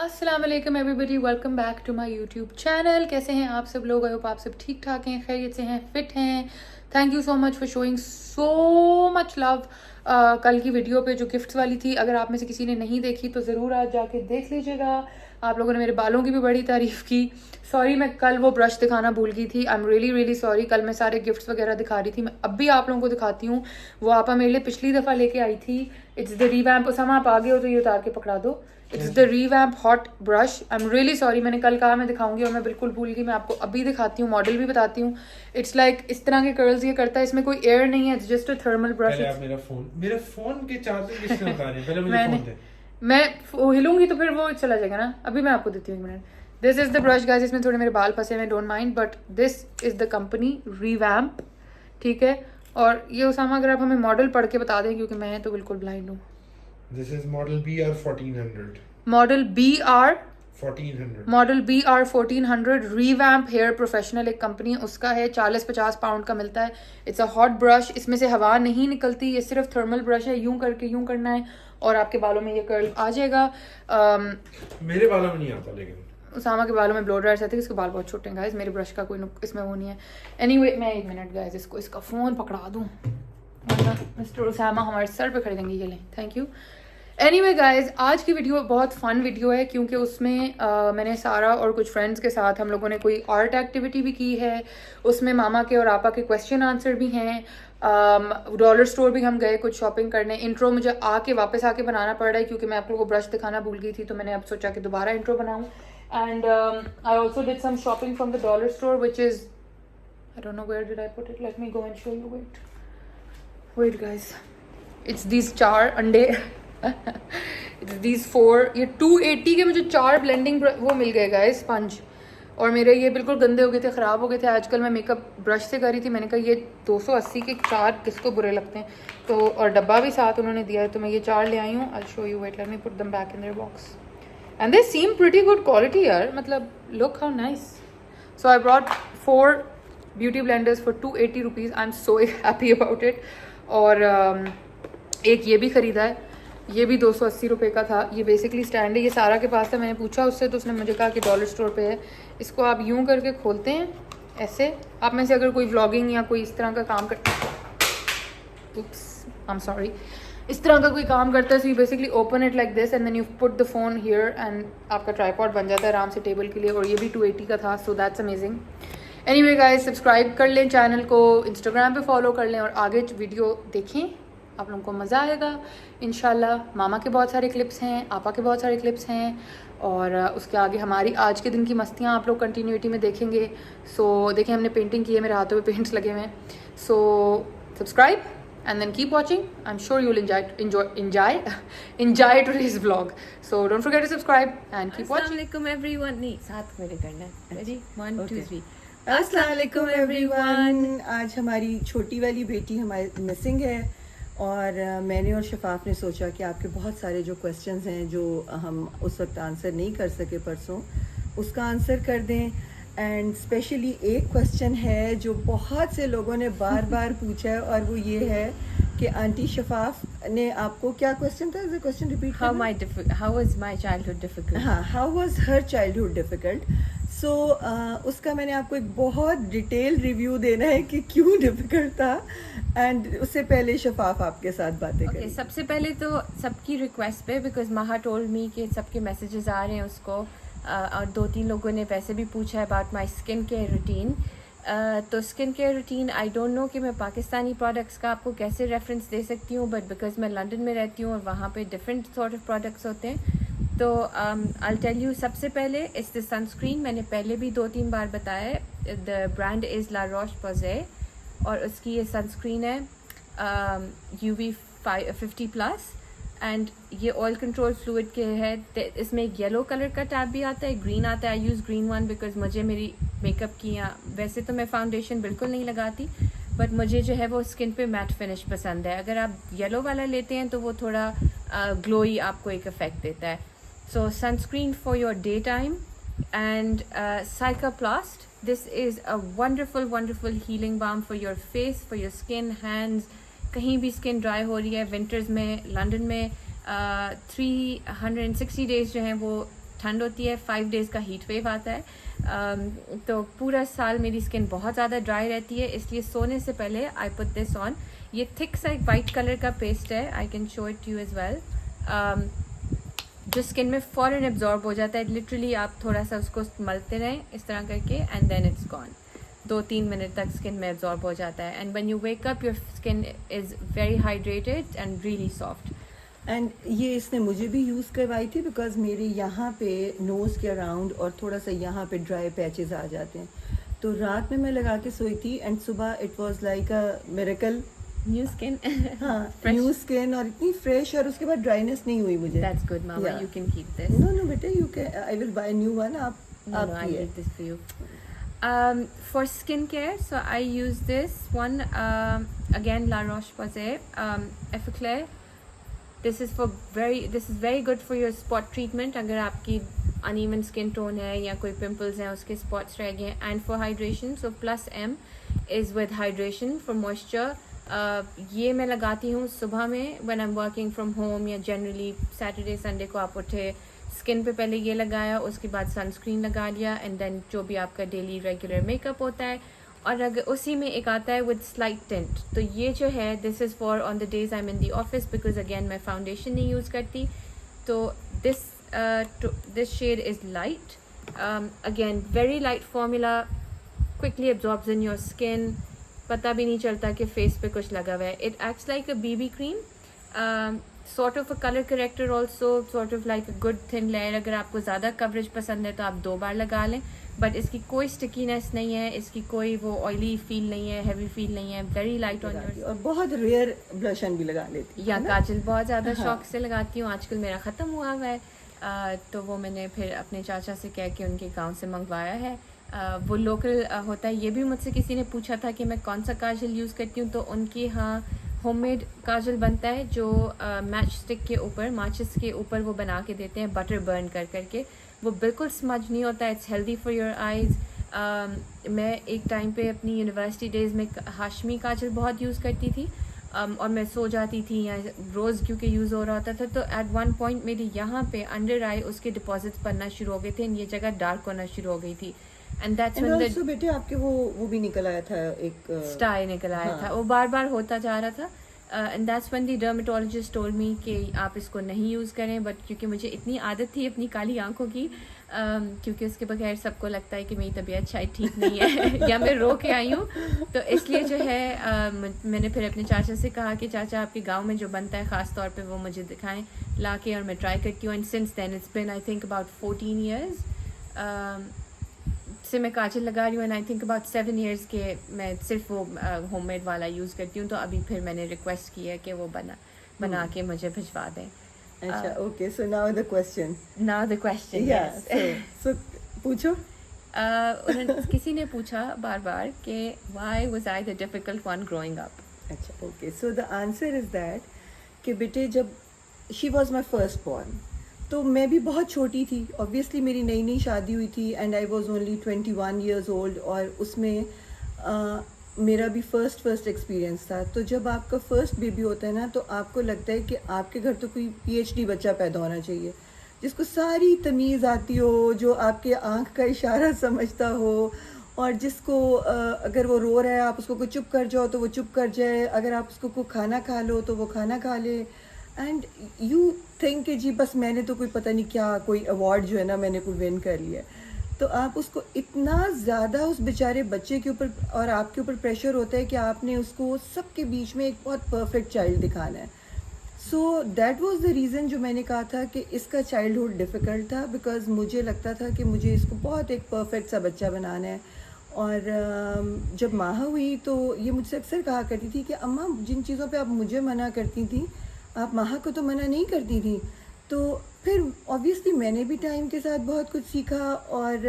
अस्सलाम वालेकुम everybody, welcome back to my YouTube channel. कैसे हैं आप सब लोग? आई होप आप सब ठीक ठाक हैं, खैरियत से हैं, फिट हैं। Thank you so much for showing so much love. कल की वीडियो पे जो गिफ्ट्स वाली थी, अगर आप में से किसी ने नहीं देखी तो ज़रूर आज जाके देख लीजिएगा। आप लोगों ने मेरे बालों की भी बड़ी तारीफ़ की। सॉरी मैं कल वो ब्रश दिखाना भूल गई थी। I am really really sorry. कल मैं सारे गिफ्ट्स वगैरह दिखा रही थी, मैं अब भी आप लोगों को दिखाती हूँ। वो आपा मेरे लिए पिछली दफ़ा लेके आई थी। It's the revamp. उसामा आप आगे हो तो ये उतार के पकड़ा दो। It's the revamp hot brush. I am really sorry, मैंने कल कहा मैं दिखाऊंगी और मैं बिल्कुल भूल गई। मैं आपको अभी दिखाती हूँ, मॉडल भी बताती हूँ। इट्स लाइक इस तरह के कर्ल्स ये करता है, इसमें कोई एयर नहीं है, it's just a thermal brush. पहले आप मेरा फोन के चार्जर किसने उतारे? पहले मुझे फोन दे। मैं हिलूंगी तो फिर वो चला जाएगा ना। अभी मैं आपको देती हूँ, 1 minute. This is the brush guys. इसमें थोड़े मेरे बाल फंसे हुए, don't mind, but this is the company revamp. ठीक है। और ये उसामा अगर आप हमें मॉडल पढ़ के बता दें, क्योंकि मैं तो बिल्कुल ब्लाइंड हूँ। This is model BR 1400। Model BR 1400 BR 1400 revamp hair professional एक कंपनी, उसका है। 40-50 पाउंड का मिलता है। It's a hot brush. इसमें से हवा नहीं निकलती, ये सिर्फ थर्मल ब्रश है। यूं करके यूं करना है और आपके बालों में ये कर्ल आ जाएगा। मेरे बालों में नहीं आता, लेकिन उसामा के बालों में ब्लो ड्रायर्स आते हैं, इसके बाल बहुत छोटे हैं गाइस। मेरे ब्रश का कोई इसमें वो नहीं है। एनीवे मैं 1 मिनट गाइस इसका फ़ोन पकड़ा दूँ, वरना मिस्टर उसामा हमारे सर पे खरीदेंगे। ये लें, थैंक यू। एनीवे गाइज, आज की वीडियो बहुत फ़न वीडियो है, क्योंकि उसमें मैंने सारा और कुछ फ्रेंड्स के साथ हम लोगों ने कोई आर्ट एक्टिविटी भी की है। उसमें मामा के और आपा के क्वेश्चन आंसर भी हैं। डॉलर स्टोर भी हम गए कुछ शॉपिंग करने। इंट्रो मुझे वापस आके बनाना पड़ रहा है, क्योंकि मैं आप लोगों को ब्रश दिखाना भूल गई थी, तो मैंने अब सोचा कि दोबारा इंट्रो बनाऊँ। And I also did some shopping from the dollar store which is, I don't know where did I put it, let me go and show you. Wait guys, it's these 4 अंडे। These 4, ये 280 के मुझे 4 blending वो मिल गए guys, sponge. और मेरे ये बिल्कुल गंदे हो गए थे, ख़राब हो गए थे। आजकल मैं मेकअप ब्रश से करी थी। मैंने कहा ये 280 के 4 किसको बुरे लगते हैं, तो और डब्बा भी साथ उन्होंने दिया है, तो मैं ये 4 ले आई हूँ। I show you, wait let me put them back in there box. And they seem pretty good quality यार, मतलब look how nice. So I brought 4 beauty blenders for 280 rupees. I am so happy about it. और एक ये भी ख़रीदा है, ये भी 280 रुपये का था। ये बेसिकली स्टैंड है, ये सारा के पास था। मैंने पूछा उससे, तो उसने मुझे कहा कि डॉलर स्टोर पे है। इसको आप यूं करके खोलते हैं ऐसे। आप में से अगर कोई व्लॉगिंग या कोई इस तरह का काम करता है, आई एम सॉरी, इस तरह का कोई काम करता है, so you basically open it like this and then you put the phone here and आपका ट्राईपॉड बन जाता है आराम से टेबल के लिए। और ये भी 280 का था, so that's amazing. Anyway guys, subscribe कर लें चैनल को, इंस्टाग्राम पे फॉलो कर लें और आगे वीडियो देखें, आप लोगों को मज़ा आएगा इंशाल्लाह। मामा के बहुत सारे क्लिप्स हैं, आपा के बहुत सारे क्लिप्स हैं, और उसके आगे हमारी आज के दिन की मस्तियाँ आप लोग कंटिन्यूटी में देखेंगे। सो देखिए, हमने पेंटिंग की है, मेरे हाथों पे पेंट्स लगे हुए हैं। So subscribe and then keep watching. I am sure you will enjoy today's vlog. So don't forget to subscribe and keep watching. Assalamualaikum everyone. नहीं, साथ मेरे करना है। Ready? 1, 2, 3. अस्सलामुअलैकुम एवरीवन। आज हमारी छोटी वाली बेटी हमारे मिसिंग है, और मैंने और शफाफ ने सोचा कि आपके बहुत सारे जो क्वेश्चंस हैं जो हम उस वक्त आंसर नहीं कर सके परसों, उसका आंसर कर दें। एंड स्पेशली एक क्वेश्चन है जो बहुत से लोगों ने बार बार पूछा है, और वो ये है कि आंटी शफाफ ने आपको क्या क्वेश्चन था? Question repeat. How was my childhood difficult? हाँ, how was her childhood difficult. So उसका मैंने आपको एक बहुत डिटेल रिव्यू देना है कि क्यों डिफ़िकल्ट था। एंड उससे पहले शफाफ आपके साथ बातें करें। सबसे पहले तो सबकी रिक्वेस्ट पे, बिकॉज महा टोल्ड मी कि सबके मैसेजेस आ रहे हैं उसको, और 2-3 लोगों ने वैसे भी पूछा है about my skin care routine. तो skin care routine, I don't know कि मैं पाकिस्तानी प्रोडक्ट्स का आपको कैसे रेफरेंस दे सकती हूँ, बट बिकॉज मैं लंदन में रहती हूँ और वहाँ पे डिफरेंट सॉर्ट ऑफ प्रोडक्ट्स होते हैं। तो आई टेल यू, सबसे पहले इट्स द सनस्क्रीन। मैंने पहले भी 2-3 बार बताया है। द ब्रांड इज़ ला रोश पोज़े, और उसकी ये सनस्क्रीन है UV 50+, एंड ये ऑयल कंट्रोल फ्लूइड के है। इसमें एक येलो कलर का टैब भी आता है, ग्रीन आता है। आई यूज़ ग्रीन वन बिकॉज मुझे मेरी मेकअप की, या वैसे तो मैं फाउंडेशन बिल्कुल नहीं लगाती, बट मुझे जो है वो स्किन पे मैट फिनिश पसंद है। अगर आप येलो वाला लेते हैं तो वो थोड़ा ग्लोई आपको एक इफेक्ट देता है। So sunscreen for your day time. And Cicaplast, this is a wonderful healing balm for your face, for your skin, hands. कहीं भी स्किन ड्राई हो रही है विंटर्स में, लंदन में 360 डेज जो हैं वो ठंड होती है, 5 डेज़ का हीट वेव आता है, तो पूरा साल मेरी स्किन बहुत ज़्यादा ड्राई रहती है, इसलिए सोने से पहले आई पुट दिस ऑन। ये थिक सा एक वाइट कलर का पेस्ट है, I can show it you as well, जो स्किन में फ़ौरन एब्जॉर्ब हो जाता है। लिटरली आप थोड़ा सा उसको मलते रहें इस तरह करके and then it's gone. 2-3 minute तक स्किन में एब्जॉर्ब हो जाता है, and when you wake up your skin is very hydrated and really soft. And ये इसने मुझे भी यूज़ करवाई थी बिकॉज मेरे यहाँ पे नोज़ के अराउंड और थोड़ा सा यहाँ पे ड्राई पैचेस आ जाते हैं, तो रात में मैं लगा के सोई थी एंड सुबह it was like a miracle. New skin. हाँ, न्यू स्किन और इतनी फ्रेश, और उसके बाद ड्राइनेस नहीं हुई मुझे। That's good mama, Yeah. You can keep this. No no बेटा, you can, I will buy new one. आप No, I आपकी है। need this for you. For skincare, so I use this one, again La Roche-Posay, Effaclar. This is very good for your spot treatment. अगर आपकी uneven skin tone है या कोई pimples हैं उसके spots रह गए, and for hydration, so plus M is with hydration for moisture. ये मैं लगाती हूँ सुबह में when I'm working from home, या generally Saturday Sunday को आप उठे, स्किन पे पहले ये लगाया, उसके बाद सनस्क्रीन लगा लिया, एंड देन जो भी आपका डेली रेगुलर मेकअप होता है, और अगर उसी में एक आता है विद स्लाइट टिंट, तो ये जो है this is for on the days I am in the office, because again मैं फाउंडेशन नहीं यूज़ करती, तो this shade is light, again very light formula, quickly absorbs in your skin, पता भी नहीं चलता कि फेस पे कुछ लगा हुआ है। It acts like a BB cream, sort of a color corrector also, sort of like a good thin layer। अगर आपको ज़्यादा कवरेज पसंद है तो आप 2 बार लगा लें, बट इसकी कोई स्टिकीनेस नहीं है, इसकी कोई वो ऑयली फील नहीं है, हैवी फील नहीं है, वेरी लाइट ऑन योर। और बहुत रेयर ब्लशन भी लगा लेती हूँ, या है ना? काजल बहुत ज़्यादा हाँ। शौक से लगाती हूँ, आजकल मेरा ख़त्म हुआ हुआ है, तो वो मैंने फिर अपने चाचा से कह के उनके गांव से मंगवाया है। वो लोकल होता है। ये भी मुझसे किसी ने पूछा था कि मैं कौन सा काजल यूज़ करती हूँ, तो उनके यहाँ होममेड काजल बनता है जो मैच स्टिक के ऊपर, माचिस के ऊपर वो बना के देते हैं बटर बर्न कर करके, वो बिल्कुल स्मज नहीं होता, it's healthy for your eyes. मैं एक टाइम पे अपनी यूनिवर्सिटी डेज़ में हाशमी काजल बहुत यूज़ करती थी, और मैं सो जाती थी या रोज़ क्योंकि यूज़ हो रहा होता था, तो एट वन पॉइंट मेरी यहाँ पे अंडर आई उसके डिपॉजिट्स बनना शुरू हो गए थे, ये जगह डार्क होना शुरू हो गई थी, and that's and when also बेटे आपके वो भी निकल आया था, एक स्टाई निकल आया था, वो बार बार होता जा रहा था, and that's when the dermatologist told me कि आप इसको नहीं यूज़ करें, बट क्योंकि मुझे इतनी आदत थी अपनी काली आंखों की, क्योंकि उसके बगैर सबको लगता है कि मेरी तबीयत शायद ठीक नहीं है या मैं रो के आई हूँ, तो इसलिए जो है मैंने फिर अपने चाचा से कहा कि चाचा आपके गांव में जो बनता है ख़ास तौर पे वो मुझे दिखाएं ला के, और मैं ट्राई करती हूँ, and since then it's been I think about 14 years से मैं काजल लगा रही हूँ, and I think about 7 years के मैं सिर्फ वो होममेड वाला यूज़ करती हूँ, तो अभी फिर मैंने रिक्वेस्ट की है कि वो बना के मुझे भिजवा दें। अच्छा, okay, so now the question. Now the question, so पूछो। किसी ने पूछा बार बार कि why was I the difficult one growing up. अच्छा, okay, so the answer is that कि बेटे जब she was my first born, तो मैं भी बहुत छोटी थी, ऑब्वियसली मेरी नई नई शादी हुई थी, and I was only 21 years old, और उसमें मेरा भी फर्स्ट एक्सपीरियंस था। तो जब आपका फर्स्ट बेबी होता है ना, तो आपको लगता है कि आपके घर तो कोई PhD बच्चा पैदा होना चाहिए, जिसको सारी तमीज़ आती हो, जो आपके आँख का इशारा समझता हो, और जिसको अगर वो रो रहा है आप उसको कोई चुप कर जाओ तो वो चुप कर जाए, अगर आप उसको कोई खाना खा लो तो वो खाना खा ले, एंड यू थिंक कि जी बस मैंने तो कोई पता नहीं क्या कोई अवार्ड जो है ना मैंने कोई विन कर लिया। तो आप उसको इतना ज़्यादा उस बेचारे बच्चे के ऊपर और आपके ऊपर प्रेशर होता है कि आपने उसको सबके बीच में एक बहुत परफेक्ट चाइल्ड दिखाना है। So that was the reason जो मैंने कहा था कि इसका चाइल्डहुड डिफ़िकल्ट था, बिकॉज़ मुझे लगता था कि मुझे इसको बहुत एक परफेक्ट सा बच्चा बनाना है। और जब माह हुई तो ये मुझसे अक्सर कहा करती थी कि अम्मा जिन चीज़ों पे आप मुझे मना करती थी आप माह को तो मना नहीं करती थी। तो फिर ऑब्वियसली मैंने भी टाइम के साथ बहुत कुछ सीखा, और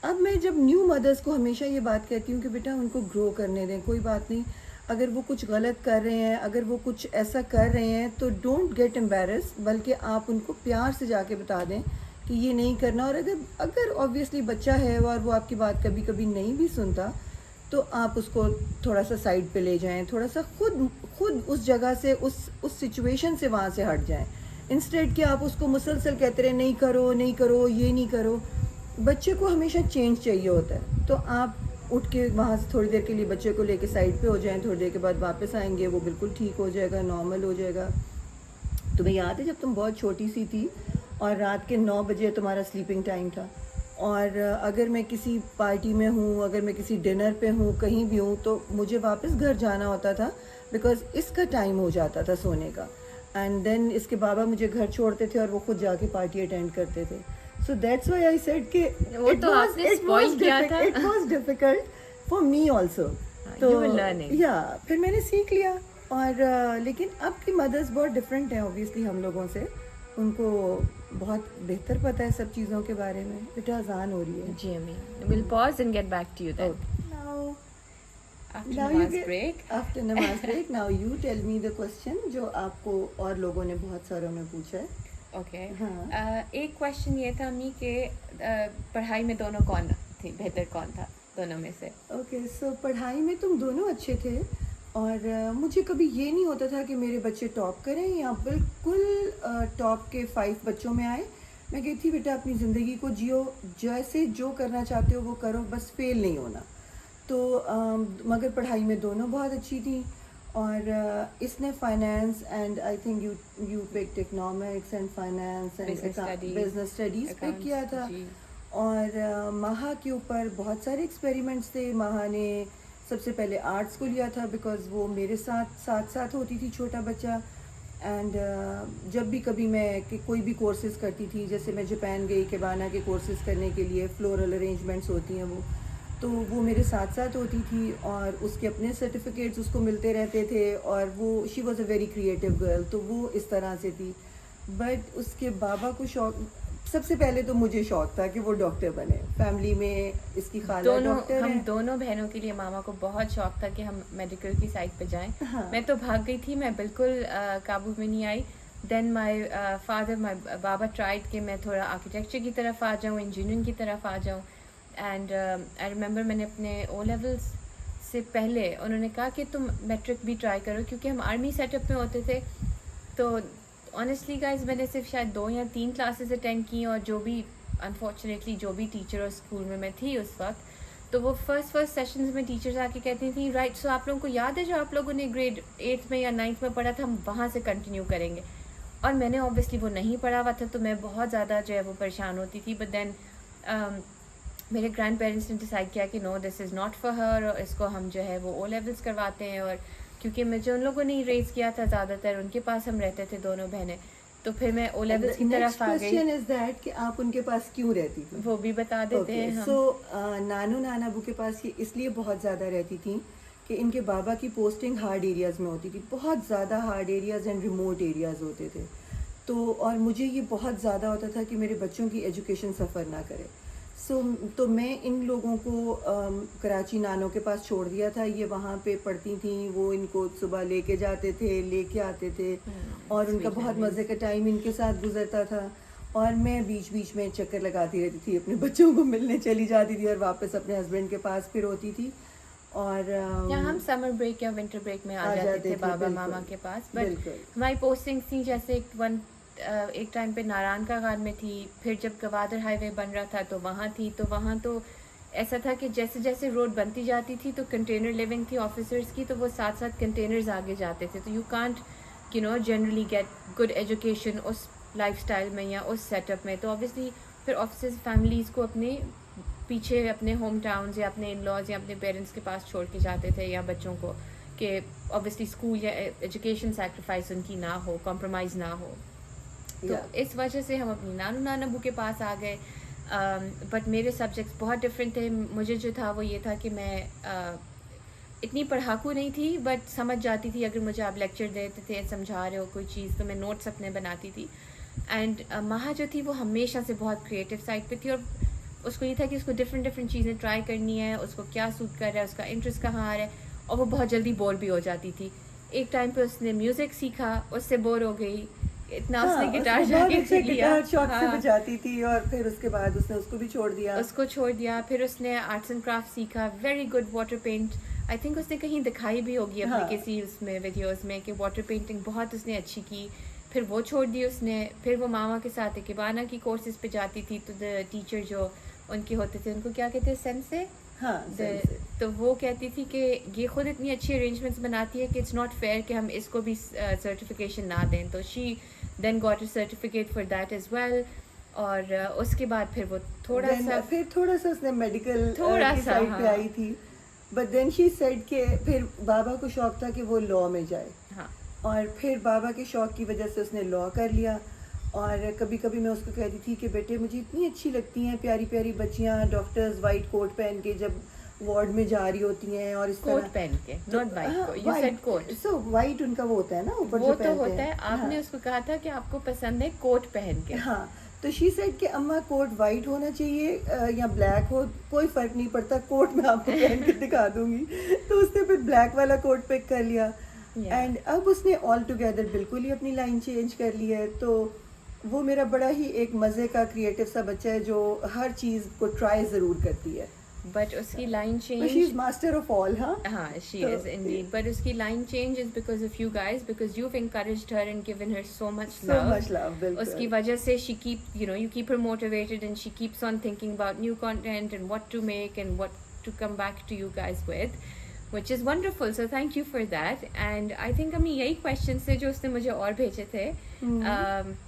अब मैं जब न्यू मदर्स को हमेशा ये बात कहती हूँ कि बेटा उनको ग्रो करने दें, कोई बात नहीं, अगर वो कुछ गलत कर रहे हैं, अगर वो कुछ ऐसा कर रहे हैं तो डोंट गेट एम्बेरस, बल्कि आप उनको प्यार से जाके बता दें कि ये नहीं करना। और अगर ऑब्वियसली बच्चा है और वो आपकी बात कभी कभी नहीं भी सुनता तो आप उसको थोड़ा सा साइड पे ले जाएं, थोड़ा सा खुद उस जगह से उस सिचुएशन से वहाँ से हट जाएं। इंस्टेड कि आप उसको मुसलसल कहते रहे नहीं करो नहीं करो ये नहीं करो, बच्चे को हमेशा चेंज चाहिए होता है। तो आप उठ के वहाँ से थोड़ी देर के लिए बच्चे को लेके साइड पे हो जाएं, थोड़ी देर के बाद वापस आएंगे, वो बिल्कुल ठीक हो जाएगा, नॉर्मल हो जाएगा। तुम्हें याद है जब तुम बहुत छोटी सी थी और रात के 9 बजे तुम्हारा स्लीपिंग टाइम था, और अगर मैं किसी पार्टी में हूँ, अगर मैं किसी डिनर पे हूँ, कहीं भी हूँ, तो मुझे वापस घर जाना होता था बिकॉज इसका टाइम हो जाता था सोने का। एंड देन इसके बाबा मुझे घर छोड़ते थे और वो खुद जाके पार्टी अटेंड करते थे। So that's why I said कि वो तो आपने spoil किया था। It was difficult for me also. You were learning. या फिर मैंने सीख लिया। और लेकिन अब की मदर्स बहुत डिफरेंट हैं ऑब्वियसली हम लोगों से, उनको बहुत बेहतर पता है सब चीज़ों के बारे में, बेटा आसान हो रही है। जी अम्मी, we'll pause and get back to you then. Now, After now you namaz get- break. After namaz break, now you tell me the question जो आपको और लोगों ने बहुत सारों ने पूछा है। ओके हाँ। एक क्वेश्चन ये था अम्मी कि पढ़ाई में दोनों कौन थी, बेहतर कौन था दोनों में से? ओके सो पढ़ाई में तुम दोनों अच्छे थे, और मुझे कभी ये नहीं होता था कि मेरे बच्चे टॉप करें या बिल्कुल टॉप के 5 बच्चों में आए। मैं कहती थी बेटा अपनी ज़िंदगी को जियो, जैसे जो करना चाहते हो वो करो, बस फेल नहीं होना। तो मगर पढ़ाई में दोनों बहुत अच्छी थी, और इसने finance and I think you picked economics and finance and business studies pick किया था। जी। और महा के ऊपर बहुत सारे एक्सपेरिमेंट्स थे। महा ने सबसे पहले आर्ट्स को लिया था बिकॉज़ वो मेरे साथ होती थी छोटा बच्चा। एंड जब भी कभी मैं कोई भी कोर्सेज करती थी, जैसे मैं जापान गई केबाना के कोर्सेज करने के लिए, फ्लोरल अरेंजमेंट्स होती हैं वो, तो वो मेरे साथ होती थी, और उसके अपने सर्टिफिकेट्स उसको मिलते रहते थे, और वो she was a very creative girl, तो वो इस तरह से थी। बट उसके बाबा को शौक, सबसे पहले तो मुझे शौक था कि वो डॉक्टर बने। फैमिली में इसकी खाला डॉक्टर हम है। दोनों बहनों के लिए मामा को बहुत शौक था कि हम मेडिकल की साइड पे जाएं। हाँ। मैं तो भाग गई थी, मैं बिल्कुल काबू में नहीं आई। देन माय बाबा ट्राइड कि मैं थोड़ा आर्किटेक्चर की तरफ आ जाऊं, इंजीनियरिंग की तरफ आ जाऊं। एंड आई रिमेंबर मैंने अपने ओ लेवल्स से पहले उन्होंने कहा कि तुम मैट्रिक भी ट्राई करो, क्योंकि हम आर्मी सेटअप में होते थे। तो ऑनेस्टली गाइज मैंने सिर्फ शायद 2 या 3 क्लासेस अटेंड की, और जो भी अनफॉर्चुनेटली जो भी टीचर और स्कूल में मैं थी उस वक्त, तो वो फर्स्ट सेशंस में टीचर्स आके कहती थी राइट, सो आप लोगों को याद है जो आप लोगों ने ग्रेड 8 में या 9th में पढ़ा था, हम वहाँ से कंटिन्यू करेंगे। और मैंने ऑब्वियसली वो नहीं पढ़ा हुआ था, तो मैं बहुत ज़्यादा जो है वो परेशान होती थी। बट देन मेरे ग्रैंड पेरेंट्स ने डिसाइड किया कि no this is not for her, और इसको हम जो है वो ओ लेवल्स करवाते हैं। और क्योंकि मुझे उन लोगों ने रेज किया था ज़्यादातर, उनके पास हम रहते थे दोनों बहनें, तो फिर मैं ओ लेवल्स की तरफ आ गई। क्वेश्चन इज दैट कि आप उनके पास क्यों रहती थी? वो भी बता देते हैं हम। सो नानू नानाबू के पास ये इसलिए बहुत ज़्यादा रहती थी कि इनके बाबा की पोस्टिंग हार्ड एरियाज़ में होती थी, बहुत ज़्यादा hard areas and remote areas होते थे। तो और मुझे ये बहुत ज़्यादा होता था कि मेरे बच्चों की एजुकेशन सफ़र ना करे। तो मैं इन लोगों को कराची नानों के पास छोड़ दिया था। ये वहाँ पे पढ़ती थी, वो इनको सुबह लेके जाते थे, लेके आते थे, और उनका बहुत मज़े का टाइम इनके साथ गुजरता था। और मैं बीच बीच में चक्कर लगाती रहती थी, अपने बच्चों को मिलने चली जाती थी, और वापस अपने हस्बैंड के पास फिर होती थी। और या हम समर ब्रेक या विंटर ब्रेक में आ जाते थे बाबा मामा के पास। बट हमारी पोस्टिंग थी जैसे एक टाइम पे नारायण का गार में थी, फिर जब गवादर हाईवे बन रहा था तो वहाँ थी। तो वहाँ तो ऐसा था कि जैसे जैसे रोड बनती जाती थी तो कंटेनर लिविंग थी ऑफिसर्स की, तो वो साथ साथ कंटेनर्स आगे जाते थे। तो you can't generally get good education उस लाइफस्टाइल में या उस सेटअप में। तो ऑब्वियसली फिर ऑफिसर्स फैमिलीज़ को अपने पीछे अपने होम टाउन्स या अपने इन लॉज या अपने पेरेंट्स के पास छोड़ के जाते थे, या बच्चों को, कि ऑब्वियसली स्कूल या एजुकेशन सेक्रीफाइस उनकी ना हो, कॉम्प्रोमाइज़ ना हो। तो इस वजह से हम अपनी नानू नानाबू के पास आ गए। बट मेरे सब्जेक्ट्स बहुत डिफरेंट थे। मुझे जो था वो ये था कि मैं इतनी पढ़ाकू नहीं थी, बट समझ जाती थी। अगर मुझे आप लेक्चर देते थे, समझा रहे हो कोई चीज़, तो मैं नोट्स अपने बनाती थी। एंड महा जो थी वो हमेशा से बहुत क्रिएटिव साइड पे थी, और उसको ये था कि उसको डिफरेंट चीज़ें ट्राई करनी है, उसको क्या सूट कर रहा है, उसका इंटरेस्ट कहाँ आ रहा है, और वो बहुत जल्दी बोर भी हो जाती थी। एक टाइम पे उसने म्यूज़िक सीखा, उससे बोर हो गई, इतना उसने गिटार जाके सीख लिया, शौक से बजाती थी, और फिर उसके बाद उसने उसको भी छोड़ दिया। फिर उसने आर्ट्स एंड क्राफ्ट सीखा, very good water paint. I think उसने कहीं दिखाई भी होगी अपने किसी उसमें वीडियोस में कि वाटर पेंटिंग बहुत उसने अच्छी की। फिर वो छोड़ दी उसने, फिर वो मामा के साथ इकिबाना की कोर्सेज पे जाती थी, तो द टीचर जो उनके होते थे उनको क्या कहते हैं, सेंसे। हाँ, sense. तो वो कहती थी कि ये खुद इतनी अच्छी अरेंजमेंट्स बनाती है कि इट्स नॉट फेयर कि हम इसको भी सर्टिफिकेशन ना दें, तो she then got a certificate for that as well. और उसके बाद फिर वो थोड़ा Then, सा फिर थोड़ा सा उसने मेडिकल थोड़ा की सा, साइड पे हाँ। आई थी, बट देन शी सेड कि फिर बाबा को शौक था कि वो लॉ में जाए, हाँ और फिर बाबा के शौक की वजह से उसने लॉ कर लिया। और कभी कभी मैं उसको कहती थी कि बेटे मुझे इतनी अच्छी लगती हैं प्यारी प्यारी बच्चियां डॉक्टर्स वाइट कोट पहन के जब वार्ड में जा रही होती हैं, और इस कोट तरह पहन के, not white, you said coat. So white उनका वो होता है ना ऊपर वो जो तो पहनते होता है, हैं। आपने हाँ, उसको कहा था कि आपको पसंद है कोट पहन के। हाँ, तो शी सेड कि अम्मा कोट वाइट होना चाहिए या ब्लैक हो, कोई फर्क नहीं पड़ता, कोट मैं आपको पहन के दिखा दूंगी। तो उसने फिर ब्लैक वाला कोट पिक कर लिया, Yeah. एंड अब उसने ऑल टुगेदर बिल्कुल ही अपनी लाइन चेंज कर ली है। तो वो मेरा बड़ा ही एक मज़े का क्रिएटिव सा बच्चा है जो हर चीज़ को ट्राई ज़रूर करती है, बट उसकी line she change, is master of all. हाँ, हाँ she तो- is indeed, but उसकी line change is because of you guys, because you've encouraged her and given her so much so love. much love, बिल्कुल। उसकी वजह से she you keep her motivated, and she keeps on thinking about new content and what to make and what to come back to you guys with, which is wonderful, so thank you for that. And I think अम्मी यही questions थे जो उसने मुझे और भेजे थे।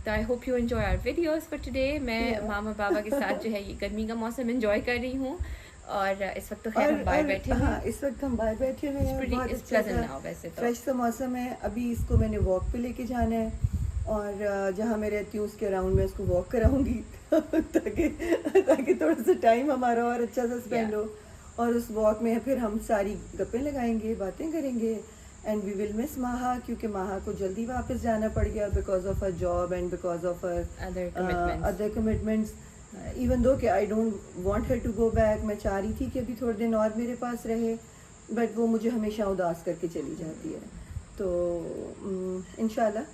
तो I hope you enjoy our videos for today. मैं Yeah. मामा बाबा के साथ जो है ये गर्मी का मौसम enjoy कर रही हूँ, और इस वक्त तो खैर हम बाहर बैठे हुए हाँ, हैं। इस वक्त हम बाहर बैठे हुए हैं, बहुत It's अच्छा pleasant सा now वैसे तो। फ्रेश सा मौसम है। अभी इसको मैंने वॉक पे लेके जाना है, और जहाँ मैं रहती हूँ उसके अराउंड में इसको वॉक कराऊंगी ताकि थोड़ा सा टाइम हमारा और अच्छा सा स्पेंड हो, और उस वॉक में फिर हम सारी गप्पें लगाएंगे, बातें करेंगे, एंड वी विल मिस माहा, क्योंकि माहा को जल्दी वापस जाना पड़ गया because of her job and because of her Other other commitments. Even though कि I don't want her to go back, मैं चाह रही थी कि अभी थोड़े दिन और मेरे पास रहे, बट वो मुझे हमेशा उदास करके चली जाती है। तो इंशाल्लाह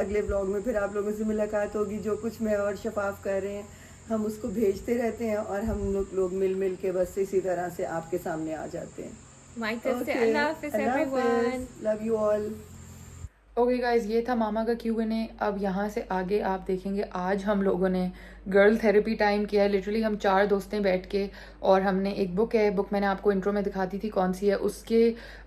अगले व्लॉग में फिर आप लोगों से मुलाकात होगी। जो कुछ मैं और शफाफ कर रहे हैं हम उसको भेजते रहते हैं, और हम लोग मिल मिल के बस इसी तरह से आपके सामने आ जाते हैं। My तरफ से अल्लाह हाफिज़ everyone. Love you all. Okay guys, ये था मामा का Q&A। अब यहाँ से आगे आप देखेंगे आज हम लोगों ने गर्ल थेरेपी टाइम किया है। लिटरली हम 4 दोस्तें बैठ के, और हमने एक बुक है, बुक मैंने आपको इंट्रो में दिखाती थी कौन सी है, उसके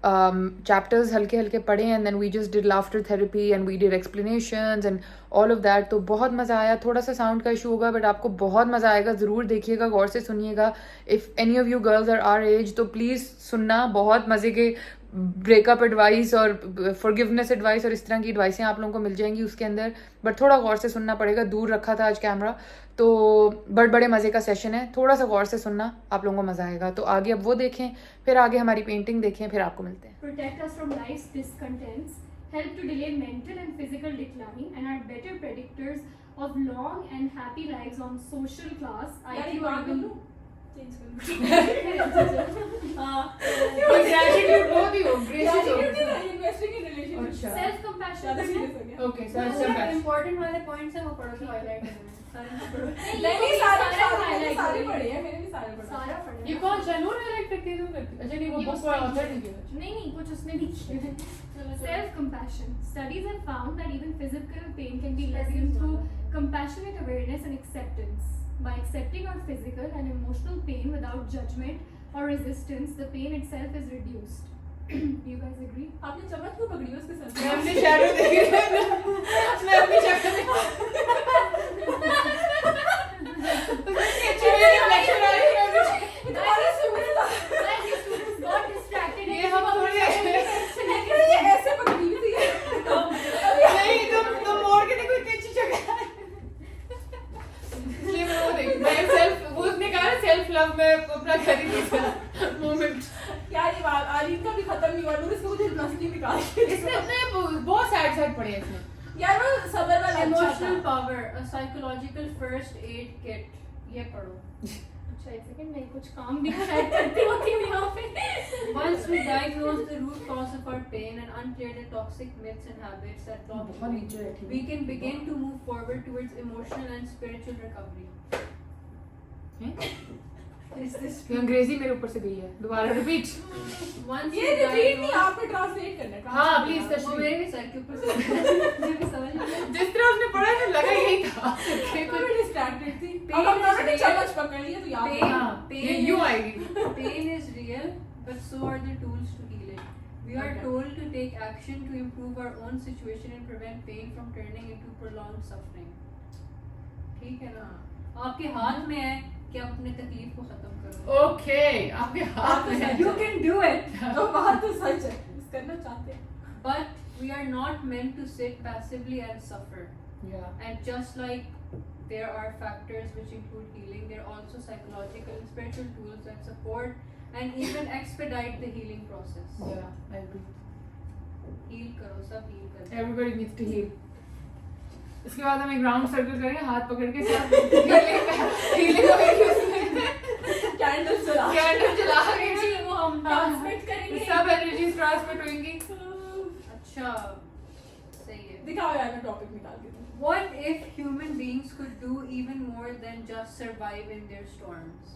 चैप्टर्स हल्के हल्के पढ़े हैं, and then we just did laughter therapy and we did explanations and all of that. तो बहुत मज़ा आया। थोड़ा सा साउंड का इशू होगा बट आपको बहुत मज़ा आएगा, ज़रूर देखिएगा, गौर से सुनिएगा। If any of you girls are our age तो प्लीज़ सुनना, बहुत मज़े के ब्रेकअप एडवाइस और फॉरगिवनेस एडवाइस और इस तरह की एडवाइसें आप लोगों को मिल जाएंगी उसके अंदर, बट थोड़ा गौर से सुनना पड़ेगा। दूर रखा था आज कैमरा, तो बड़े मज़े का सेशन है, थोड़ा सा गौर से सुनना, आप लोगों को मज़ा आएगा। तो आगे अब वो देखें, फिर आगे हमारी पेंटिंग देखें, फिर आपको मिलते हैं। Protect us from life's discontents, help to delay mental and physical decline, and are better predictors of long and happy lives on social class, IQ, or even self-compassion. Okay Important वाले points हैं वो पढ़ो तो highlight करना है। सारे पढ़े हैं, मैंने भी सारे पढ़े। सारा पढ़ना ये है। कौन शनूर हाईलाइट करती है तुम करती? अच्छा नहीं, वो ये बुक उसने का ऑथर किया। नहीं किया। नहीं कुछ उसने भी किया। Self-compassion. Studies have found that even physical pain can be lessened through compassionate awareness and acceptance. By accepting our physical and emotional pain without judgment or resistance, the pain itself is reduced. Do you guys agree? आपने चम्मच क्यों पकड़ी उसके साथ? मैं अपनी shadow देख रही हूँ। मैं अपनी शक्ल देख Got distracted. ये हम थोड़ी ऐसे पकड़ी हुई थी। नहीं, तुम मोड़ के देखो, इतनी अच्छी जगह है। इसलिए मैं वो देख, मैं सेल्फ, वो उसने कहा सेल्फ लव में अपना कर रही थी मोमेंट। यार ये बात आलिम का भी खत्म नहीं हुआ, नूर इसको मुझे नस्ली निकाल के इसने अपने बहुत सैड पढ़े हैं इसमें। यार वो सबर वाला अच्छा Emotional था। power, a psychological first aid kit. ये पढ़ो। अच्छा एक सेकंड, मैं कुछ काम भी ऐड करती होती हूँ यहाँ पे। Once we diagnose the root cause of our pain and unclear the toxic myths and habits that block बहुत नीचे बैठी we can begin to move forward towards emotional and spiritual recovery. Is this ये अंग्रेजी मेरे ऊपर से गई है, दोबारा रिपीट। once ये you die, रिपीट नहीं, आपने ट्रांसलेट करना है। हाँ प्लीज वो तशरीह। मेरे भी सर के ऊपर से मुझे भी समझ नहीं आया। जिस तरह उसने पढ़ा है लगा यही था। मैं डिस्ट्रैक्टेड थी। Pain अब हम दोनों ने is चम्मच पकड़ लिया तो याद Pain- है। हाँ, pain ये is- यू आएगी। Pain is real, but so are the tools to heal it. We are Okay. told to take action to improve our own situation and prevent pain from turning into prolonged suffering. ठीक है ना? आपके हाथ में है कि आप अपने तकलीफ को खत्म करो। ओके, आपके हाथ में है। You can do it. तो बात तो सच है, करना चाहते हैं। But we are not meant to sit passively and suffer. Yeah. And just like there are factors which include healing, there are also psychological and spiritual tools that support and even expedite the healing process. Yeah, I agree. Heal karo, sab heal karo. Everybody needs to heal. इसके बाद हम एक round circle करेंगे, हाथ पकड़ के सब healing होगी उसमें। कैंडल जला कैंडल जला के वो हम ट्रांसमिट करेंगे। सब एनर्जीज ट्रांसमिट होंगी। अच्छा सही है। दिखाओ यार, मैं टॉपिक निकाल के दूं। What if human beings could do even more than just survive in their storms?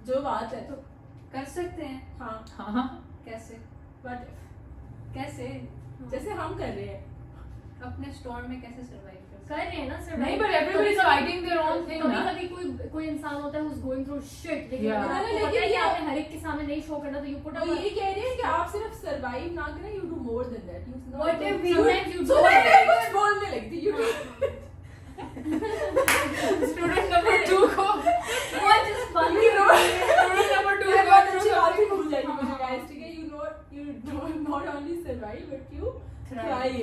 जो बात है तो कर सकते हैं। हाँ, हाँ, कैसे? बट कैसे? जैसे हम कर रहे हैं। अपने स्टॉर्म में कैसे सरवाइव कर रहे हैं ना सर। नहीं, but everybody is fighting their own thing, कभी ना? कभी कोई इंसान होता है who's going through shit, लेकिन Yeah. अगर आपको लेकिन पता है कि ये- आपने हर एक के सामने नहीं शो करना, तो you put वो up ये कह रहे हैं कि आप सिर्फ सरवाइव ना करें, you do more than that. You not What if just- we sometimes you So do मैं it? कुछ बोलने लगती you do स्टूडेंट नंबर 2 को what is funny you know student number 2 ये बहुत अच्छी बात ही भूल जाएगी मुझे guys, ठीक है? You do not only survive but you thrive.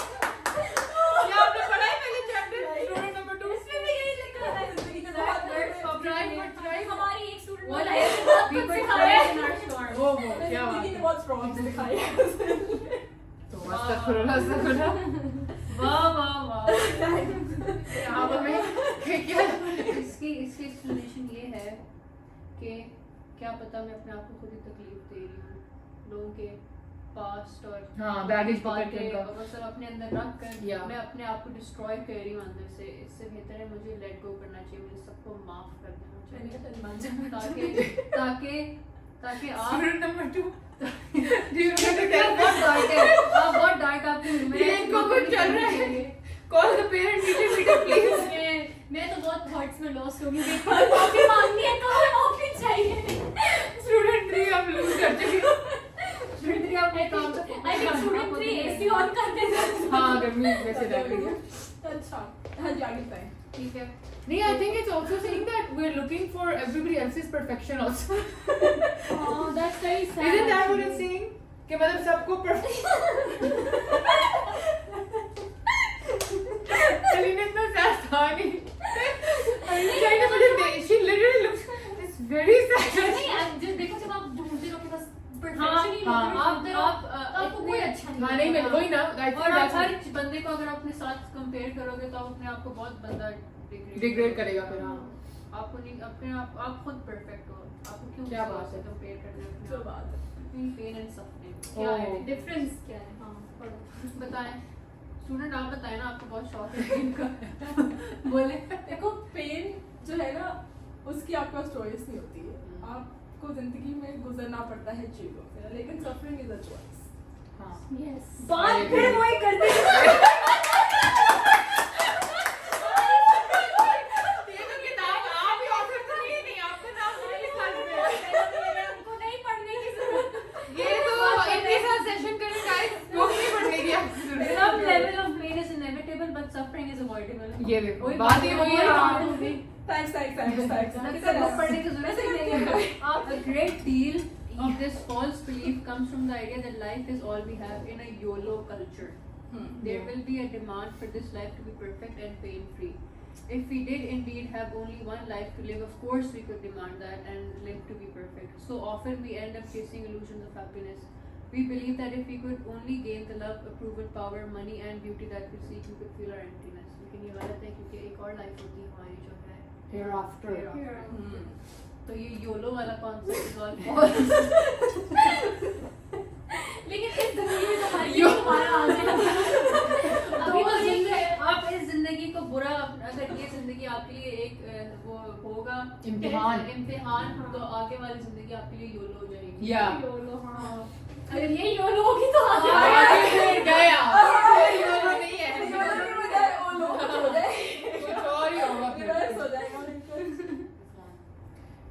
ये आपने पढ़ा है पहले चैप्टर स्टूडेंट नंबर 2 इसमें भी यही लिखा है। जिंदगी का बहुत Thrive but thrive। हमारी एक स्टूडेंट What ने if बहुत we कुछ could सिखाया thrive है। in our storm? वो क्या बात जिंदगी ने है। बहुत स्ट्रॉन्ग से दिखाई है। तो अस्तगफुरुल्लाह। वाह वाह वाह। अब हमें क्या इसकी एक्सप्लेनेशन ये है कि क्या पता मैं अपने आप को खुद ही तकलीफ दे रही हूँ लोगों के पास्ट और हाँ, baggage पकड़ के बातें उनका। और वो सब अपने अंदर रख कर Yeah. मैं अपने आप को डिस्ट्रॉय कर रही हूँ अंदर से। इससे बेहतर है मुझे लेट गो करना चाहिए, मुझे सबको माफ कर देना चाहिए ताकि ताकि ताकि आप स्टूडेंट नंबर 2 बहुत डार्क है, आप बहुत डार्क आपकी ये इनको कुछ चल रहा है। Call the parent teacher please. मैं तो बहुत थॉट्स में लॉस्ट हो गई। कॉफी मांगनी है तो कॉफी चाहिए। स्टूडेंट 3 हम लूज कर चुके। स्टूडेंट 3 अपने काम पे I think student 3 AC on कर दे। हाँ, गर्मी वैसे लग रही है। अच्छा, हाँ जी आगे बताएं। ठीक है। नहीं, I think it's also saying that we're looking for everybody else's perfection also. Oh, that's very sad. Isn't that what it's saying? कि मतलब सबको Selena इतना sad था नहीं। She literally looks, it's very sad. नहीं, आप जो देखो जब आप ढूंढते हो कि बस हाँ, perfection ही हाँ, ढूंढते आप हो, आप तो आपको कोई अच्छा नहीं हाँ, नहीं मिल वही ना। I और think आप that's हर बंदे को अगर अपने साथ कंपेयर करोगे तो आप अपने आप को बहुत बंदा degrade करेगा फिर। हाँ, आपको नहीं अपने आप खुद परफेक्ट हो, आपको क्यों क्या किसी और बात से है। कंपेयर करना है जो बात है। पेन एंड सफरिंग क्या है Oh. डिफरेंस क्या है? हाँ, पढ़ो। बताएं स्टूडेंट, आप बताएं ना, आपको बहुत शौक है पेन का। बोले देखो पेन जो है ना उसकी आपके पास चॉइस नहीं होती है, आपको जिंदगी में गुजरना पड़ता है चीजों से, लेकिन सफरिंग इज अ चॉइस। हाँ। Yes. बात फिर वही करते हैं। ये तो किताब आप ही author तो नहीं, आपका नाम तो नहीं लिखा इसमें। हमको नहीं पढ़ने की जरूरत। ये तो इतने साल सेशन करें guys, बुक नहीं पढ़ने की आपकी Some जरूरत। level of pain is inevitable, but suffering is avoidable. ये देखो, वही बात ही वही है। बात हो गई। Thanks thanks thanks thanks. मतलब बुक पढ़ने की जरूरत ही नहीं है। A great deal of this false belief comes from the idea that life is all we have in a YOLO culture. There will be a demand for this life to be perfect and pain-free. If we did indeed have only one life to live, of course we could demand that and live to be perfect. So often we end up chasing illusions of happiness. We believe that if we could only gain the love, approval, power, money and beauty that we seek, we could feel our emptiness. लेकिन ये गलत है क्योंकि एक और life होती है हमारी जो है Hereafter. hereafter. तो ये योलो वाला कॉन्सेप्ट इज ऑल फॉल्स। लेकिन इस जिंदगी में तो हर चीज दोबारा आ जाएगा। अभी तो जिंदगी आप इस जिंदगी को बुरा, अगर ये आपके लिए एक वो होगा इम्तिहान। तो आगे वाली जिंदगी आपके लिए योलो हो जाएगी। या योलो, हाँ अगर ये योलो होगी तो आगे गया योलो नहीं है, योलो की बजाय ओलो हो जाए, कुछ और ही होगा फिर। रिवर्स हो जाएगा।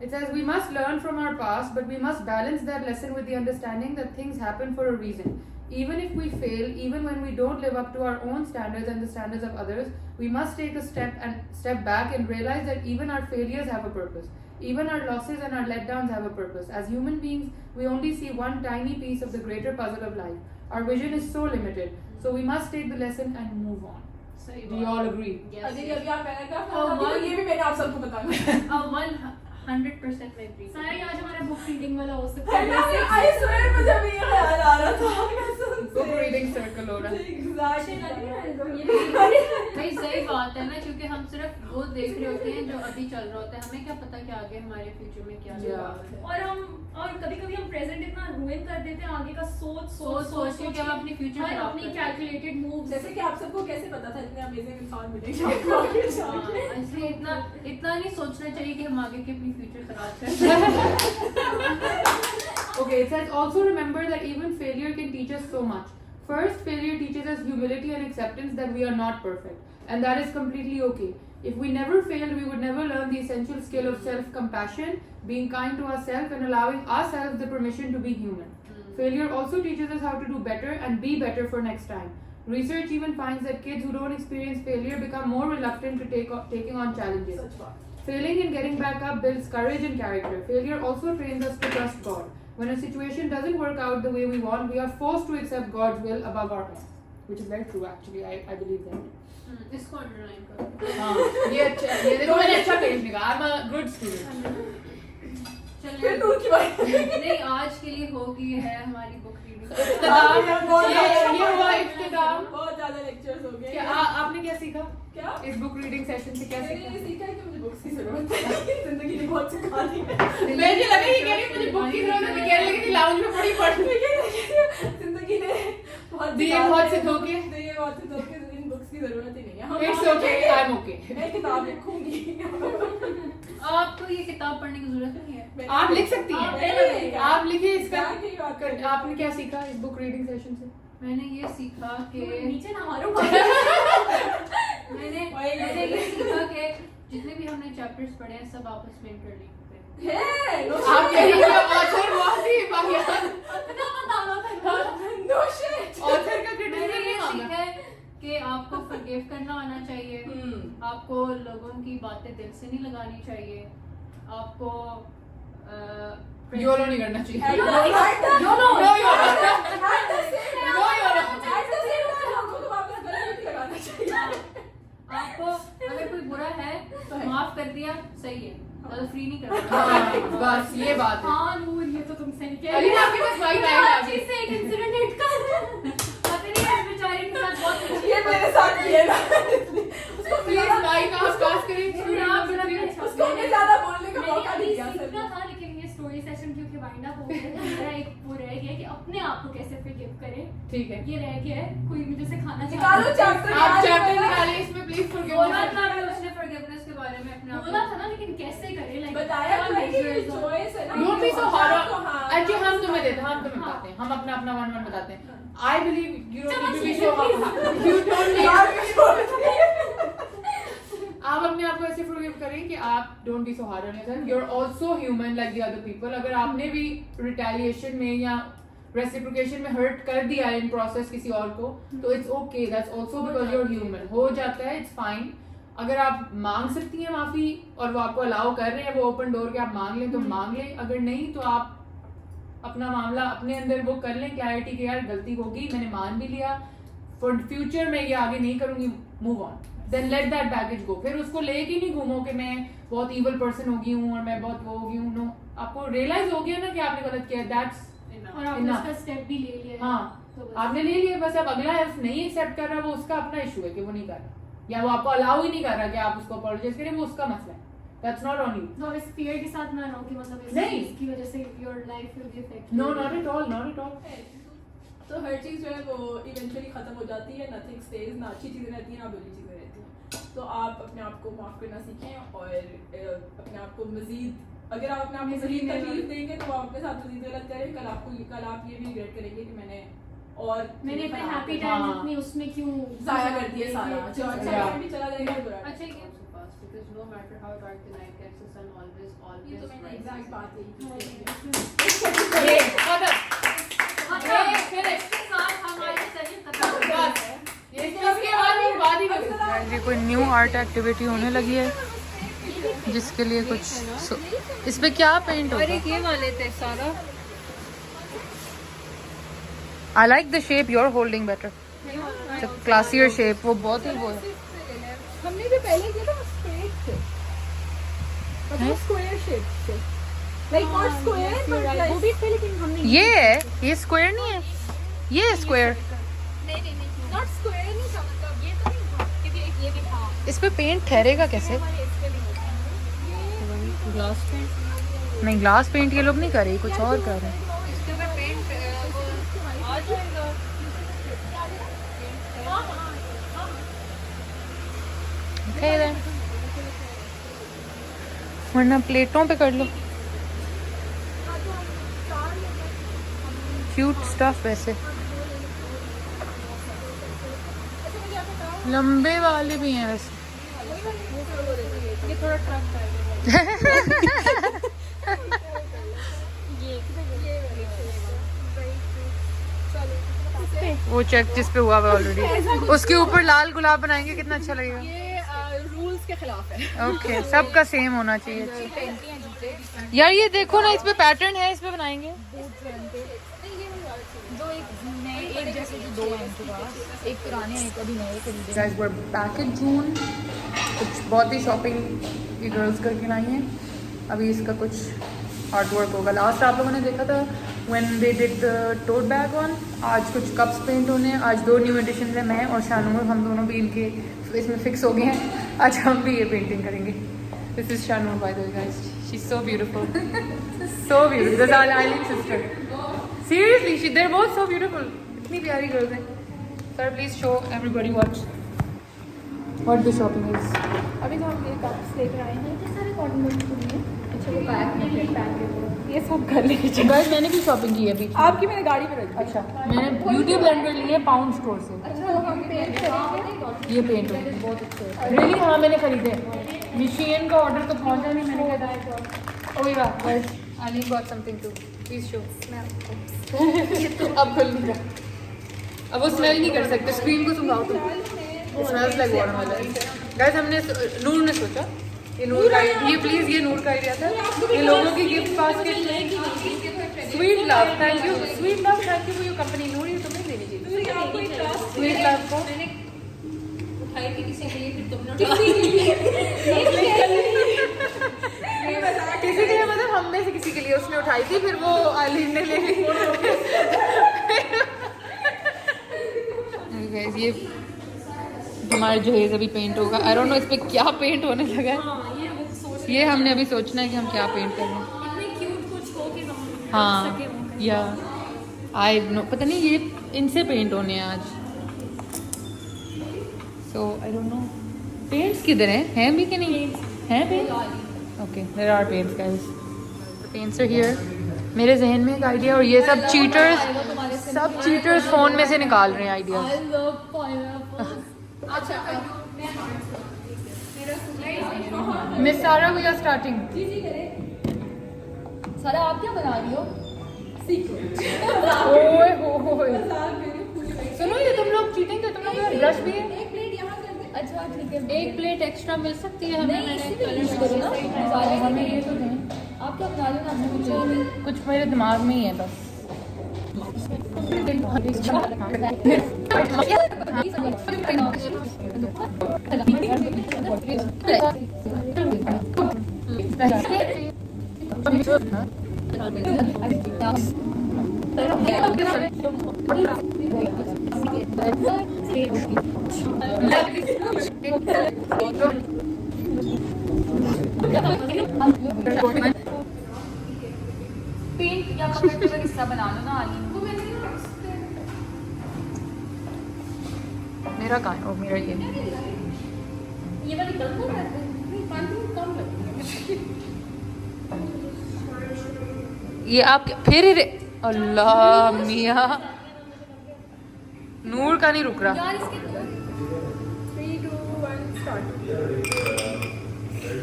It says we must learn from our past, but we must balance that lesson with the understanding that things happen for a reason. Even if we fail, even when we don't live up to our own standards and the standards of others, we must take a step back and realize that even our failures have a purpose. Even our losses and our letdowns have a purpose. As human beings, we only see one tiny piece of the greater puzzle of life. Our vision is so limited, so we must take the lesson and move on. सही Do you all agree? Yes, अभी yes. अभी आप paragraph ये भी मैंने आप सबको बताना 100% मैं agree सारे आज हमारा बुक रीडिंग वाला हो सकता है ना। है। आई स्वेयर मुझे अभी ये ख्याल आ रहा था कसम से। Book reading circle हो रहा है। नहीं सही बात है ना, क्योंकि हम सिर्फ वो देख रहे होते हैं जो अभी चल रहा होता है, हमें क्या पता कि आगे हमारे फ्यूचर में क्या Yeah. होगा। और कभी-कभी हम प्रेजेंट इतना रुइन कर देते हैं आगे का सोच के कि हम अपनी फ्यूचर और खराब अपनी करते हैं। Calculated moves. जैसे कि आप सबको कैसे पता था इतने अमेजिंग इंसान मिलेंगे आपको आगे हाँ, जाके। इसलिए इतना नहीं सोचना चाहिए कि हम आगे की अपनी फ्यूचर खराब करें। Okay, it says also remember that even failure can teach us so much. First, failure teaches us humility and acceptance that we are not perfect, and that is completely okay. If we never failed, we would never learn the essential skill of self-compassion, being kind to ourselves, and allowing ourselves the permission to be human. Failure also teaches us how to do better and be better for next time. Research even finds that kids who don't experience failure become more reluctant to taking on challenges. सच बात। Failing and getting back up builds courage and character. Failure also trains us to trust God. When a situation doesn't work out the way we want, we are forced to accept God's will above our own. Which is very true actually, I believe that. इसको underline करो। हाँ, ये अच्छा, ये देखो मैंने अच्छा page निकाला। I'm a good student. फिर टूर की बात। नहीं, आज के लिए होगी है हमारी बुक रीडिंग। ये हुआ इख्तिताम। बहुत ज्यादा लेक्चर्स हो गए। क्या आपने क्या सीखा? क्या? इस बुक रीडिंग सेशन से क्या मैंने सीखा? ये सीखा है कि मुझे बुक्स की जरूरत है। जिंदगी ने बहुत सिखा दी है। मुझे लगा ये कह रही है, मुझे बुक की जरूरत है, मैं कहने लगी थी लाउंज में पड़ी पढ़। जिंदगी ने बहुत दिए बहुत से धोखे। दिए बहुत से धोखे, इन बुक्स की जरूरत ही नहीं है। It's okay, I'm okay. मैं किताब लिखूंगी। आपको ये किताब पढ़ने की जरूरत नहीं है। आप लिख सकती हैं। आप लिखिए इसका। क्या की बात कर रही हैं? आपने क्या सीखा इस बुक रीडिंग सेशन से? मैंने ये सीखा कि नीचे ना मारो। मैंने ये सीखा कि जितने भी हमने चैप्टर्स पढ़े हैं सब आपस में इंटरलिंक्ड हैं। है नो आप कह रही हैं ऑथर बहुत ही वाहियात। इतना बताना था। No shit. ऑथर का मैंने क्रिटिसिज्म ये नहीं सीखा मांगा। है कि आपको फॉरगिव करना आना चाहिए। आपको लोगों की बातें दिल से नहीं लगानी चाहिए। आपको योलो नहीं करना चाहिए। No, no YOLO. No YOLO. आपको अगर कोई बुरा है तो माफ कर दिया, सही है, ज्यादा फ्री नहीं करना। हाँ, बस ये बात है। हाँ नूर, ये तो तुम सही कह अली रही हो। आपके पास वाइट लाइन आ गई। चीज़ से एक इंसिडेंट हिट कर। पता नहीं है बेचारे के साथ बहुत कुछ ये मेरे साथ किए ना। प्लीज माइक आप पास करें। आप जरा मेरे उसको हमने ज्यादा बोलने का मैंने मौका अभी नहीं दिया सीखना था, लेकिन ये स्टोरी सेशन क्योंकि वाइंड अप हो गया है, मेरा एक वो रह गया कि अपने आप को कैसे फॉरगिव करें। ठीक है। ये रह गया है, कोई मुझे सिखाना निकालो चैप्टर। आप चैप्टर निकालें इसमें प्लीज फॉरगिव। बोला था मैं उसने फॉरगिवनेस के बारे में अपने आप बोला था ना, लेकिन कैसे करें? लाइक बताया तो है कि चॉइस है ना। Don't be so hard on. हाँ, अच्छा हम तुम्हें देते हैं, हम तुम्हें हाँ। बताते हैं, हम अपना अपना वन बताते हैं। I believe you don't need to be चलो, so hard. You don't need. यार भी छोड़। आप अपने आप को ऐसे फॉरगिव करें कि आप don't be so hard on yourself. You are also human like the other people. अगर आपने भी रिटेलिएशन में या रेसिप्रोकेशन में हर्ट कर दिया है इन प्रोसेस किसी और को, तो it's okay, that's also because you are human. हो जाता है, इट्स फाइन। अगर आप मांग सकती हैं माफी और वो आपको अलाउ कर रहे हैं, वो ओपन डोर के आप मांग लें तो मांग लें। अगर नहीं तो आप अपना मामला अपने अंदर वो कर लें क्लैरिटी कि यार गलती होगी, मैंने मान भी लिया, फॉर फ्यूचर मैं ये आगे नहीं करूंगी, move on. Then let that baggage go. फिर उसको लेके नहीं घूमो कि मैं बहुत ईवल पर्सन हो गई हूँ और मैं बहुत वो हो गई हूँ। नो, आपको रियलाइज हो गया ना कि आपने गलत किया, दैट्स और आपने उसका स्टेप भी ले लिया है। हाँ, तो बस। आपने ले लिया, बस अब अगला है नहीं एक्सेप्ट कर रहा, वो उसका अपना इशू है कि वो नहीं कर रहा, या वो आपको अलाउ ही नहीं कर रहा कि आप उसको अपोलोजाइज करें, वो उसका मसला है। That's not on you. तो इस फियर के साथ ना रहो कि मतलब इस नहीं। चीज़ की वजह से your life will be affected. No, not at all, not at all. तो हर चीज जो है वो इवेंचुअली खत्म हो जाती है। नथिंग स्टेज, ना अच्छी चीजें रहती हैं ना बुरी चीजें रहती हैं। तो आप अपने आप को माफ़ करना सीखें और अपने आप को मज़ीद, अगर आप अपने आप को मज़ीद तकलीफ देंगे तो आप अपने साथ मज़ीद गलत करें। कल आप ये भी रिग्रेट करेंगे कि मैंने अपने हैप्पी टाइम अपनी उसमें क्यों ज़ाया कर दिया सारा, जो अच्छा टाइम भी चला जाएगा बुरा टाइम। अच्छा ये because no matter how dark the night gets, the sun always ये तो मैंने rises. एग्जैक्ट बात यही की। ये कोई न्यू आर्ट एक्टिविटी होने लगी है जिसके लिए कुछ इस पे क्या पेंट होगा? ये वाले थे सारा। I like the shape you are holding better, classier shape, वो बहुत ही वो है। हमने जो पहले किया था स्ट्रेट से, मतलब स्क्वायर शेप से, लाइक नॉट स्क्वायर बट वो भी थे, लेकिन हमने ये है, ये स्क्वायर नहीं है, ये है स्क्वायर। नहीं नॉट स्क्वायर नहीं था, मतलब ये तो नहीं था, क्योंकि ये भी था। इस पे पेंट ठहरेगा कैसे? Glass paint. नहीं, ग्लास पेंट ये लोग नहीं कर रहे, कुछ और कर रहे हैं। इसके ऊपर पेंट आ जाएगा। Okay, then. वरना प्लेटों पे कर लो। क्यूट स्टफ वैसे। लंबे वाले भी हैं वैसे। ये थोड़ा ट्रक वो चेक जिस पे हुआ हुआ ऑलरेडी, उसके ऊपर लाल गुलाब बनाएंगे, कितना अच्छा लगेगा। ये रूल्स के खिलाफ है। ओके, सबका सेम होना चाहिए। यार ये देखो ना, इस पे पैटर्न है, इस पे बनाएंगे। Guys, we're back in June. कुछ बहुत ही शॉपिंग ये गर्ल्स करके लाई हैं। अभी इसका कुछ आर्ट वर्क होगा। लास्ट आप लोगों ने देखा था when they did the tote bag on। आज कुछ कप्स पेंट होने हैं। आज 2 न्यू एडिशन है, मैं और शानूर, हम दोनों भी इनके इसमें फिक्स हो गए हैं। आज हम भी ये पेंटिंग करेंगे। This is Shanoor by the way guys, she is so beautiful, so beautiful. This our आइलिंग sister, seriously she they are both so beautiful. इतनी प्यारी गर्ल्स हैं। Sir please show everybody what the shopping is. अभी तो हम ये cups लेकर आए हैं, ये सारे कॉटन बड्स के लिए। अच्छा वो पैक में फिर पैक है, ये सब कर लीजिए। गाइस मैंने भी शॉपिंग की है अभी। आपकी मैंने गाड़ी में रखी। अच्छा, मैंने ब्यूटी ब्लेंडर लिए पाउंड स्टोर से। अच्छा हम पेंट करेंगे। ये पेंट है बहुत अच्छे रियली। हाँ मैंने खरीदे। मिशियन का ऑर्डर तो पहुंचा नहीं, मैंने कहा oh yeah guys I got something to please show. अब खुल नहीं रहा, अब वो स्मेल नहीं कर सकते। स्क्रीन को सुंघाओ तो स्मेल्स लाइक वाटरमेलन। गाइस हमने नूर ने सोचा, ये नूर का, ये प्लीज ये नूर का आइडिया था। ये लोगों की gift basket. Sweet love, thank you sweet love, thank you for your company. Noor ये तुम्हें देनी चाहिए स्वीट लव को। उठाई थी किसी के लिए, फिर तुमने किसी के लिए मतलब हम में से किसी के लिए उसने उठाई थी, फिर वो आलीन ने ले ली। Guys, ये हमारा जहेज अभी पेंट होगा। आई डोंट नो इस पे क्या पेंट होने लगा है। ये हमने अभी सोचना है कि हम क्या पेंट कर रहे हैं। इतने क्यूट कुछ हो कि हम हाँ या आई नो, पता नहीं ये इनसे पेंट होने हैं आज। So I don't know paints किधर हैं भी कि नहीं हैं paint? Okay there are paints guys, the paints are here. मेरे जहन में एक आइडिया, और ये सब चीटर्स फोन में से निकाल रहे हैं आइडियाज। मिस सारा वी आर स्टार्टिंग। सारा आप क्या बना रही हो? ओए होए सुनो, ये तुम लोग चीटिंग कर, तुम लोग के ब्रश भी है। एक प्लेट यहाँ कर दे। अच्छा ठीक है, एक प्लेट एक्स्ट्रा मिल सकती है हमें। नहीं इसी पे यूज करो ना। सारे हमें ये तो नहीं, आप क्या बना रहे हो? आपने कुछ कुछ मेरे दिमाग में ही है बस। पेंट या पकड़ का हिस्सा बना लो ना आली। मेरा कहाँ है? ओ मेरा ये निकलते रहते हैं, नहीं 5 मिनट कम लगेंगे। ये आप फिर ही अल्लाह मियाँ, नूर का नहीं रुक रहा। 3, 2, 1 स्टार्ट।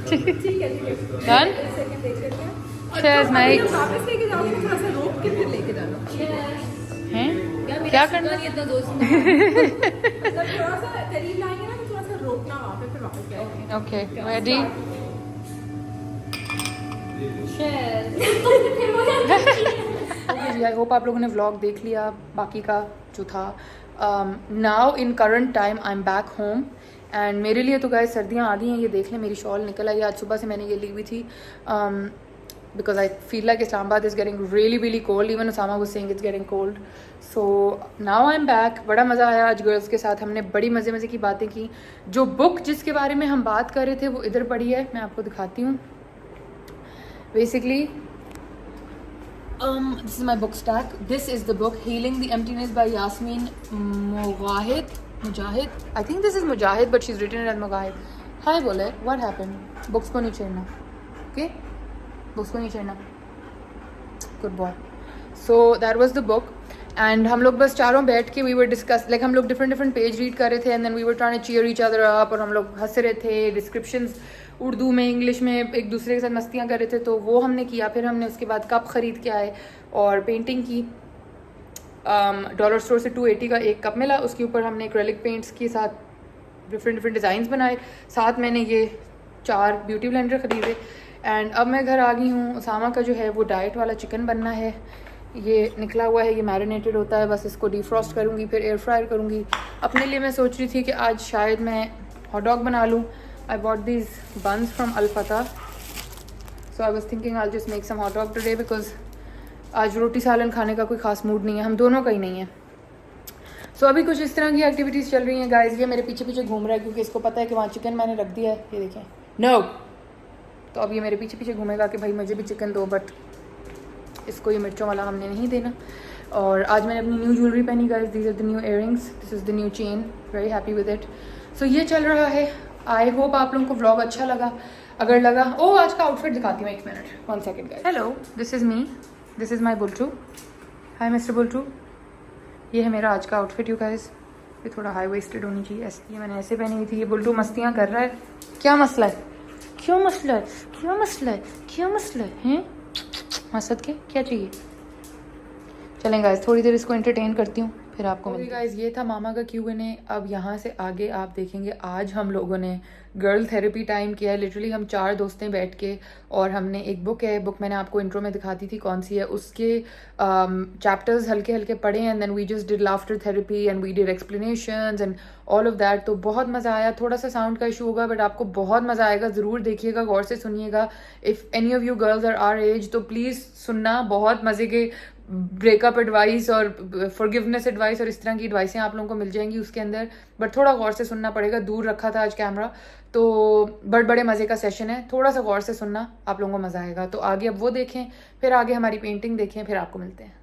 ठीक है Done? एक सेकंड देख लेते हैं। Cheers, mate. वापस लेके जाओगे ना, थोड़ा सा रोक के फिर लेके जाना। हैं क्या करना? मतलब थोड़ा सा करीब लाएंगे ना, तो थोड़ा सा रोकना वहाँ पे, फिर वापस जाएंगे। Okay ready? आई होप आप लोगों ने व्लॉग देख लिया बाकी का जो था। Now in current time I am back home and मेरे लिए तो गाइस सर्दियाँ आ गई हैं। ये देख लें मेरी शॉल निकल आई, आज सुबह से मैंने ये ली हुई थी because I feel like Islamabad is getting really cold, even Usama was saying it's getting cold. So now I am back. बड़ा मज़ा आया आज गर्ल्स के साथ, हमने बड़ी मज़े की बातें की। जो बुक जिसके बारे में हम बात कर रहे थे वो इधर पड़ी है, मैं आपको दिखाती हूँ। Basically this is my book stack. This is the book Healing the Emptiness by Yasmin Mujahid. I think this is Mujahid, but she's written it as Mujahid. Hi bole, what happened? Books ko nahi chhedna. Okay? Books ko nahi chhedna. Good boy. So that was the book. And हम लोग बस चारों बैठ के we were discuss, like हम लोग different page read कर रहे थे and then we were trying to cheer each other up, और हम लोग हंस रहे थे, डिस्क्रिप्शंस उर्दू में इंग्लिश में एक दूसरे के साथ मस्तियाँ कर रहे थे, तो वो हमने किया। फिर हमने उसके बाद कप ख़रीद के आए और पेंटिंग की। डॉलर स्टोर से 280 का एक कप मिला, उसके ऊपर हमने एक्रेलिक पेंट्स के साथ डिफरेंट डिज़ाइंस बनाए। साथ मैंने ये 4 ब्यूटी ब्लेंडर ख़रीदे। एंड अब मैं घर आ गई हूँ। उसामा का जो है वो डाइट वाला चिकन बनना है, ये निकला हुआ है, ये मैरिनेटेड होता है, बस इसको डीफ्रॉस्ट करूँगी फिर एयर फ्रायर करूँगी। अपने लिए मैं सोच रही थी कि आज शायद मैं हॉट डॉग बना लूँ। I bought these buns from Al Fatah, so I was thinking I'll just make some hot dog today because आज रोटी सालन खाने का कोई ख़ास मूड नहीं है, हम दोनों का ही नहीं है। So अभी कुछ इस तरह की एक्टिविटीज़ चल रही हैं गाइस। ये मेरे पीछे घूम रहा है क्योंकि इसको पता है कि वहाँ चिकन मैंने रख दिया है, ये देखें। नो, तो अब ये मेरे पीछे घूमेगा कि भाई मुझे भी चिकन दो, बट इसको ये मिर्चों वाला हमने नहीं देना। और आज मैंने अपनी न्यू ज्वेलरी पहनी guys, these are the new earrings, this is the new chain, very happy with it. So ये चल रहा है। आई होप आप लोगों को व्लॉग अच्छा लगा। अगर लगा, आज का आउटफिट दिखाती हूँ, 1 minute, 1 second guys. Hello, this is me, this is my Bultu. Hi mister Bultu, ये है मेरा आज का आउटफिट यू गाइस। ये थोड़ा हाई वेस्टेड होनी चाहिए, ऐसे ये मैंने ऐसे पहनी हुई थी। ये बुल्टू मस्तियाँ कर रहा है। क्या मसला है, क्यों मसला है, क्यों मसला है, क्यों मसला है? मसद के क्या चाहिए? चलें गाइस, थोड़ी देर इसको एंटरटेन करती हूँ, फिर आपको मिलती हूँ। गाइस, ये था मामा का Q&A। अब यहाँ से आगे आप देखेंगे आज हम लोगों ने गर्ल थेरेपी टाइम किया है। लिटरली हम 4 दोस्तें बैठ के, और हमने एक बुक है, बुक मैंने आपको इंट्रो में दिखाती थी कौन सी है, उसके चैप्टर्स हल्के पढ़े and then we just did laughter therapy and we did explanations and all of that. तो बहुत मज़ा आया। थोड़ा सा साउंड का इशू होगा बट आपको बहुत मज़ा आएगा, ज़रूर देखिएगा, गौर से सुनिएगा। If any of you girls are our age तो प्लीज़ सुनना। बहुत मज़े के ब्रेकअप एडवाइस और फॉरगिवनेस एडवाइस और इस तरह की एडवाइसें आप लोगों को मिल जाएंगी उसके अंदर, बट थोड़ा गौर से सुनना पड़ेगा। दूर रखा था आज कैमरा, तो बड़े मज़े का सेशन है, थोड़ा सा गौर से सुनना, आप लोगों को मज़ा आएगा। तो आगे अब वो देखें, फिर आगे हमारी पेंटिंग देखें, फिर आपको मिलते हैं।